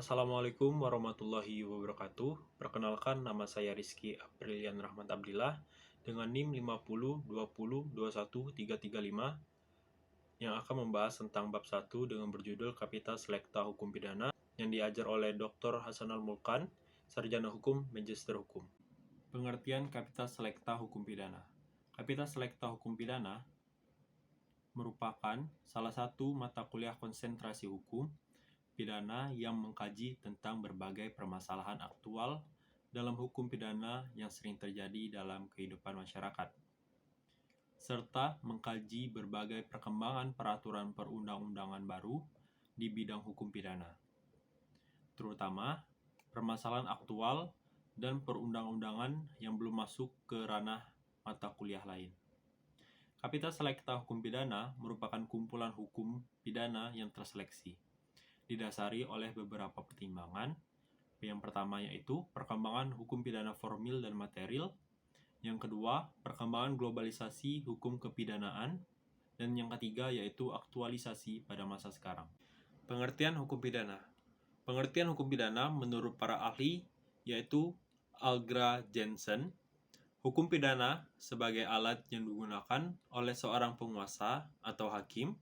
Assalamualaikum warahmatullahi wabarakatuh. Perkenalkan, nama saya Rizky Aprilian Rahmat Abdillah dengan NIM 5020202135 yang akan membahas tentang bab 1 dengan berjudul Kapita Selekta Hukum Pidana yang diajar oleh Dr. Hasanal Mulkan, Sarjana Hukum, Magister Hukum. Pengertian Kapita Selekta Hukum Pidana. Kapita Selekta Hukum Pidana merupakan salah satu mata kuliah konsentrasi hukum pidana yang mengkaji tentang berbagai permasalahan aktual dalam hukum pidana yang sering terjadi dalam kehidupan masyarakat, serta mengkaji berbagai perkembangan peraturan perundang-undangan baru di bidang hukum pidana, terutama permasalahan aktual dan perundang-undangan yang belum masuk ke ranah mata kuliah lain. Kapita Selekta Hukum Pidana merupakan kumpulan hukum pidana yang terseleksi, didasari oleh beberapa pertimbangan. Yang pertama yaitu perkembangan hukum pidana formil dan material. Yang kedua, perkembangan globalisasi hukum kepidanaan. Dan yang ketiga yaitu aktualisasi pada masa sekarang. Pengertian hukum pidana. Pengertian hukum pidana menurut para ahli yaitu Algra Jensen, hukum pidana sebagai alat yang digunakan oleh seorang penguasa atau hakim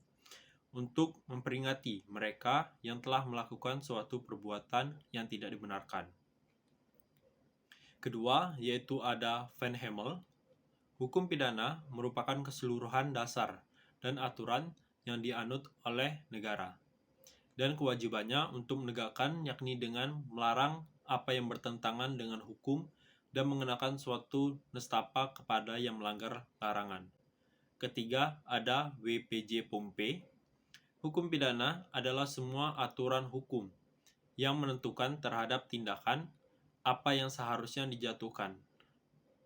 untuk memperingati mereka yang telah melakukan suatu perbuatan yang tidak dibenarkan. Kedua, yaitu ada Van Hemel. Hukum pidana merupakan keseluruhan dasar dan aturan yang dianut oleh negara, dan kewajibannya untuk menegakkan yakni dengan melarang apa yang bertentangan dengan hukum dan mengenakan suatu nestapa kepada yang melanggar larangan. Ketiga, ada WPJ Pompe. Hukum pidana adalah semua aturan hukum yang menentukan terhadap tindakan apa yang seharusnya dijatuhkan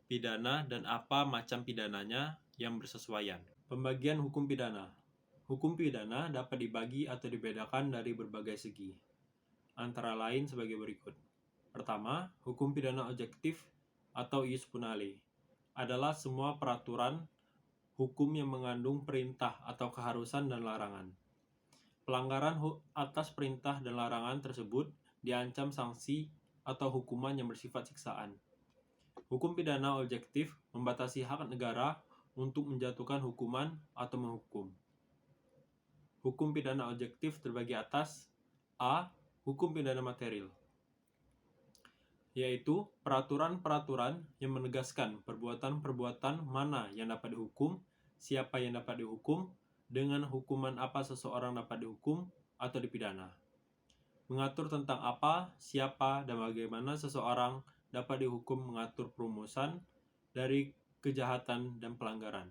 pidana dan apa macam pidananya yang bersesuaian. Pembagian hukum pidana. Hukum pidana dapat dibagi atau dibedakan dari berbagai segi, antara lain sebagai berikut. Pertama, hukum pidana objektif atau ius punale adalah semua peraturan hukum yang mengandung perintah atau keharusan dan larangan. Pelanggaran atas perintah dan larangan tersebut diancam sanksi atau hukuman yang bersifat siksaan. Hukum pidana objektif membatasi hak negara untuk menjatuhkan hukuman atau menghukum. Hukum pidana objektif terbagi atas: A. Hukum pidana material, yaitu peraturan-peraturan yang menegaskan perbuatan-perbuatan mana yang dapat dihukum, siapa yang dapat dihukum, dengan hukuman apa seseorang dapat dihukum atau dipidana. Mengatur tentang apa, siapa, dan bagaimana seseorang dapat dihukum, mengatur perumusan dari kejahatan dan pelanggaran,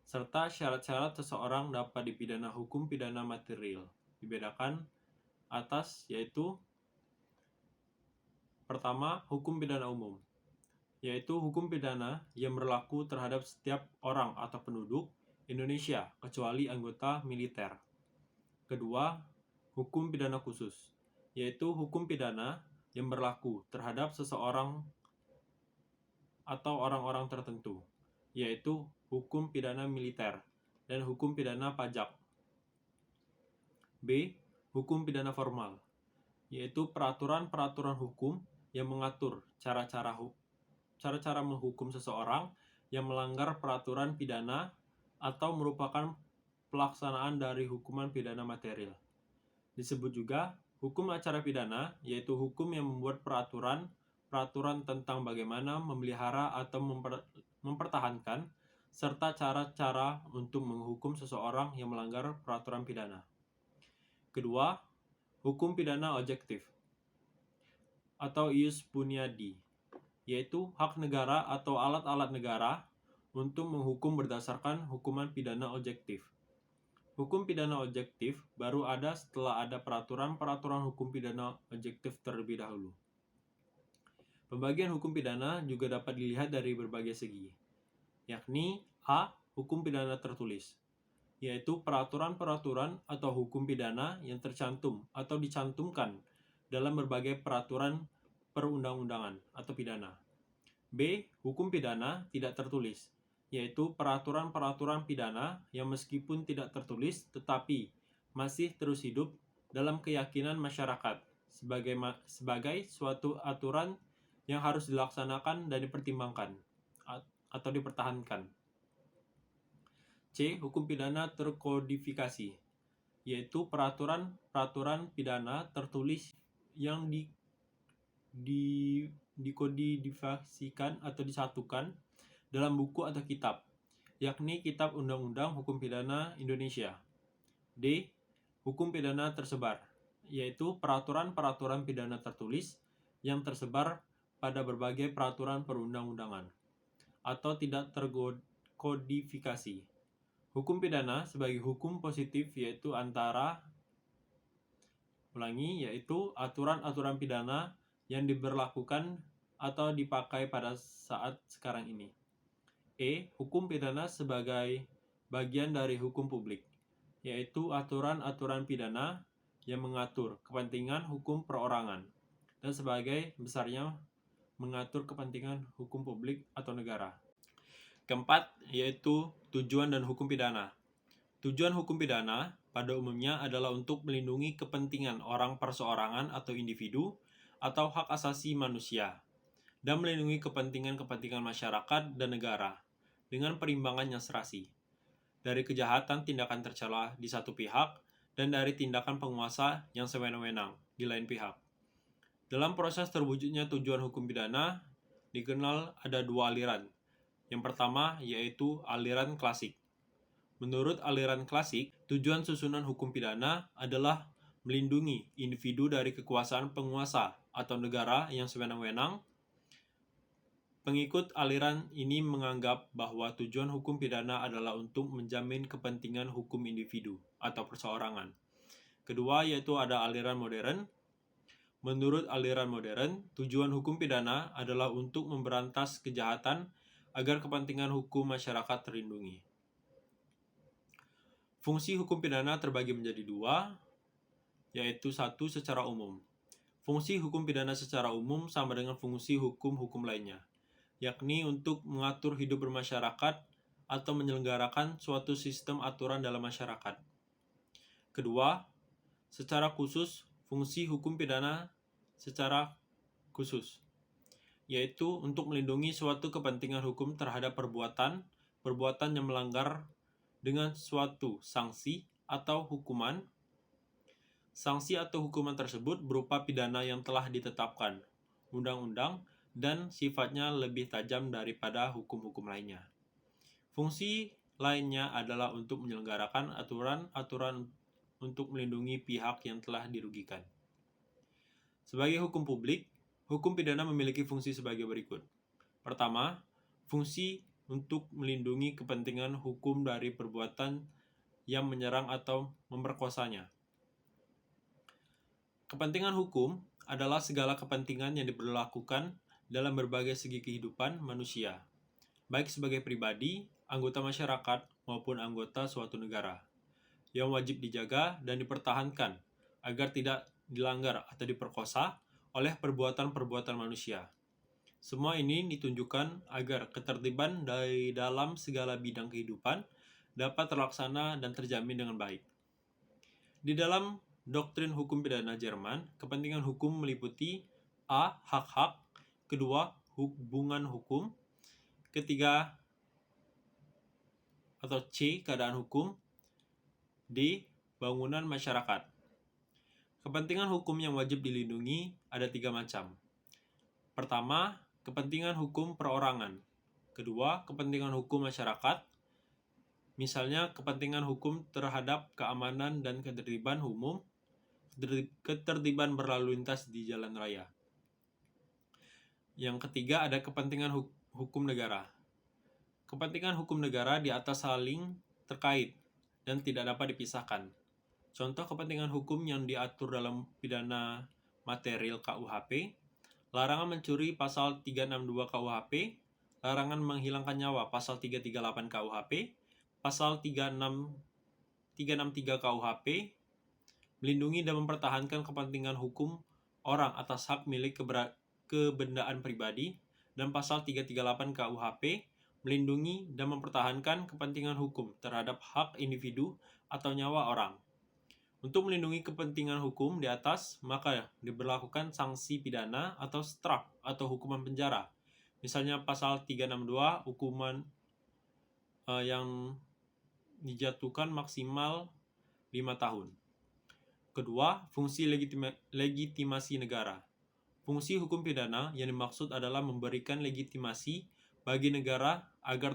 serta syarat-syarat seseorang dapat dipidana hukum pidana material. Dibedakan atas yaitu: pertama, hukum pidana umum, yaitu hukum pidana yang berlaku terhadap setiap orang atau penduduk Indonesia kecuali anggota militer. Kedua, hukum pidana khusus, yaitu hukum pidana yang berlaku terhadap seseorang atau orang-orang tertentu, yaitu hukum pidana militer dan hukum pidana pajak. B. Hukum pidana formal, yaitu peraturan-peraturan hukum yang mengatur cara-cara menghukum seseorang yang melanggar peraturan pidana atau merupakan pelaksanaan dari hukuman pidana material. Disebut juga hukum acara pidana, yaitu hukum yang membuat peraturan tentang bagaimana memelihara atau mempertahankan serta cara-cara untuk menghukum seseorang yang melanggar peraturan pidana. Kedua, hukum pidana objektif atau ius buniadi, yaitu hak negara atau alat-alat negara untuk menghukum berdasarkan hukuman pidana objektif. Hukum pidana objektif baru ada setelah ada peraturan-peraturan hukum pidana objektif terlebih dahulu. Pembagian hukum pidana juga dapat dilihat dari berbagai segi, yakni A. Hukum pidana tertulis, yaitu peraturan-peraturan atau hukum pidana yang tercantum atau dicantumkan dalam berbagai peraturan perundang-undangan atau pidana. B. Hukum pidana tidak tertulis, yaitu peraturan-peraturan pidana yang meskipun tidak tertulis tetapi masih terus hidup dalam keyakinan masyarakat sebagai suatu aturan yang harus dilaksanakan dan dipertimbangkan atau dipertahankan. C. Hukum pidana terkodifikasi, yaitu peraturan pidana tertulis yang dikodifikasikan atau disatukan dalam buku atau kitab, yakni Kitab Undang-Undang Hukum Pidana Indonesia. D. Hukum pidana tersebar, yaitu peraturan pidana tertulis yang tersebar pada berbagai peraturan perundang-undangan atau tidak terkodifikasi. Hukum pidana sebagai hukum positif yaitu aturan-aturan pidana yang diberlakukan atau dipakai pada saat sekarang ini. E. Hukum pidana sebagai bagian dari hukum publik, yaitu aturan-aturan pidana yang mengatur kepentingan hukum perorangan dan sebagai besarnya mengatur kepentingan hukum publik atau negara. Keempat, yaitu tujuan dan hukum pidana. Tujuan hukum pidana pada umumnya adalah untuk melindungi kepentingan orang perseorangan atau individu atau hak asasi manusia, dan melindungi kepentingan-kepentingan masyarakat dan negara dengan perimbangan yang serasi dari kejahatan tindakan tercela di satu pihak dan dari tindakan penguasa yang sewenang-wenang di lain pihak. Dalam proses terwujudnya tujuan hukum pidana dikenal ada dua aliran. Yang pertama yaitu aliran klasik. Menurut aliran klasik, tujuan susunan hukum pidana adalah melindungi individu dari kekuasaan penguasa atau negara yang sewenang-wenang. Pengikut aliran ini menganggap bahwa tujuan hukum pidana adalah untuk menjamin kepentingan hukum individu atau perseorangan. Kedua yaitu ada aliran modern. Menurut aliran modern, tujuan hukum pidana adalah untuk memberantas kejahatan agar kepentingan hukum masyarakat terlindungi. Fungsi hukum pidana terbagi menjadi dua, yaitu satu secara umum. Fungsi hukum pidana secara umum sama dengan fungsi hukum-hukum lainnya, yakni untuk mengatur hidup bermasyarakat atau menyelenggarakan suatu sistem aturan dalam masyarakat. Kedua, secara khusus, fungsi hukum pidana secara khusus, yaitu untuk melindungi suatu kepentingan hukum terhadap perbuatan yang melanggar dengan suatu sanksi atau hukuman. Sanksi atau hukuman tersebut berupa pidana yang telah ditetapkan undang-undang dan sifatnya lebih tajam daripada hukum-hukum lainnya. Fungsi lainnya adalah untuk menyelenggarakan aturan-aturan untuk melindungi pihak yang telah dirugikan. Sebagai hukum publik, hukum pidana memiliki fungsi sebagai berikut. Pertama, fungsi untuk melindungi kepentingan hukum dari perbuatan yang menyerang atau memperkosanya. Kepentingan hukum adalah segala kepentingan yang diberlakukan dalam berbagai segi kehidupan manusia, baik sebagai pribadi, anggota masyarakat, maupun anggota suatu negara, yang wajib dijaga dan dipertahankan agar tidak dilanggar atau diperkosa oleh perbuatan-perbuatan manusia. Semua ini ditunjukkan agar ketertiban dari dalam segala bidang kehidupan dapat terlaksana dan terjamin dengan baik. Di dalam doktrin hukum pidana Jerman, kepentingan hukum meliputi A. Hak-hak, kedua, hubungan hukum, ketiga atau C. Keadaan hukum, D. Bangunan masyarakat. Kepentingan hukum yang wajib dilindungi ada 3 macam. Pertama, kepentingan hukum perorangan. Kedua, kepentingan hukum masyarakat. Misalnya, kepentingan hukum terhadap keamanan dan ketertiban umum, ketertiban berlalu lintas di jalan raya. Yang ketiga, ada kepentingan hukum negara. Kepentingan hukum negara di atas saling terkait dan tidak dapat dipisahkan. Contoh kepentingan hukum yang diatur dalam pidana material KUHP, larangan mencuri pasal 362 KUHP, larangan menghilangkan nyawa pasal 338 KUHP, pasal 363 KUHP, melindungi dan mempertahankan kepentingan hukum orang atas hak milik kebendaan pribadi, dan pasal 338 KUHP, melindungi dan mempertahankan kepentingan hukum terhadap hak individu atau nyawa orang. Untuk melindungi kepentingan hukum di atas, maka diberlakukan sanksi pidana atau straf atau hukuman penjara. Misalnya pasal 362 hukuman yang dijatuhkan maksimal 5 tahun. Kedua, fungsi legitimasi negara. Fungsi hukum pidana yang dimaksud adalah memberikan legitimasi bagi negara agar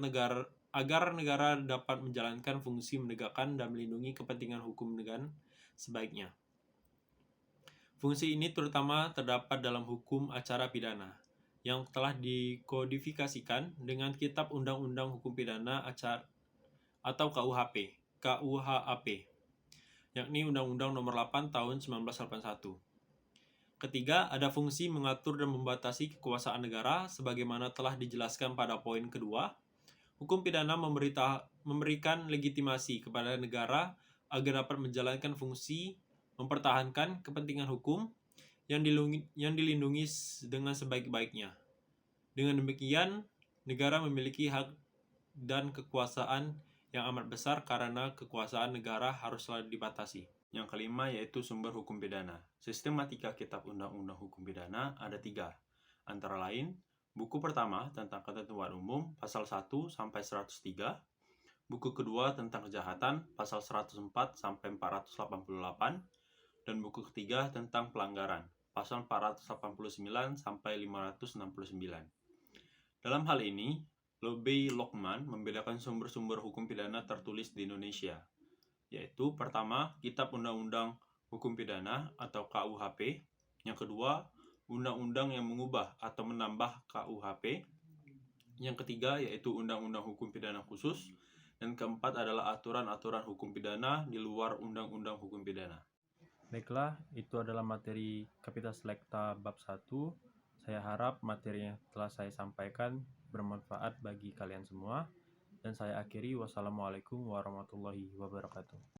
negara dapat menjalankan fungsi menegakkan dan melindungi kepentingan hukum dengan sebaiknya. Fungsi ini terutama terdapat dalam hukum acara pidana yang telah dikodifikasikan dengan Kitab Undang-Undang Hukum Pidana Acara atau KUHP, yakni Undang-Undang Nomor 8 Tahun 1981. Ketiga, ada fungsi mengatur dan membatasi kekuasaan negara sebagaimana telah dijelaskan pada poin kedua. Hukum pidana memberikan legitimasi kepada negara agar dapat menjalankan fungsi mempertahankan kepentingan hukum yang dilindungi dengan sebaik-baiknya. Dengan demikian, negara memiliki hak dan kekuasaan yang amat besar karena kekuasaan negara harus selalu dibatasi. Yang kelima yaitu sumber hukum pidana. Sistematika Kitab Undang-Undang Hukum Pidana ada 3, antara lain buku pertama tentang ketentuan umum pasal 1 sampai 103, buku kedua tentang kejahatan pasal 104 sampai 488, dan buku ketiga tentang pelanggaran pasal 489 sampai 569. Dalam hal ini, Lobby Lokman membedakan sumber-sumber hukum pidana tertulis di Indonesia, yaitu pertama, Kitab Undang-Undang Hukum Pidana atau KUHP, yang kedua, undang-undang yang mengubah atau menambah KUHP, yang ketiga yaitu Undang-Undang Hukum Pidana Khusus, dan keempat adalah aturan-aturan hukum pidana di luar Undang-Undang Hukum Pidana. Baiklah, itu adalah materi Kapita Selekta bab 1. Saya harap materi yang telah saya sampaikan bermanfaat bagi kalian semua. Dan saya akhiri, wassalamualaikum warahmatullahi wabarakatuh.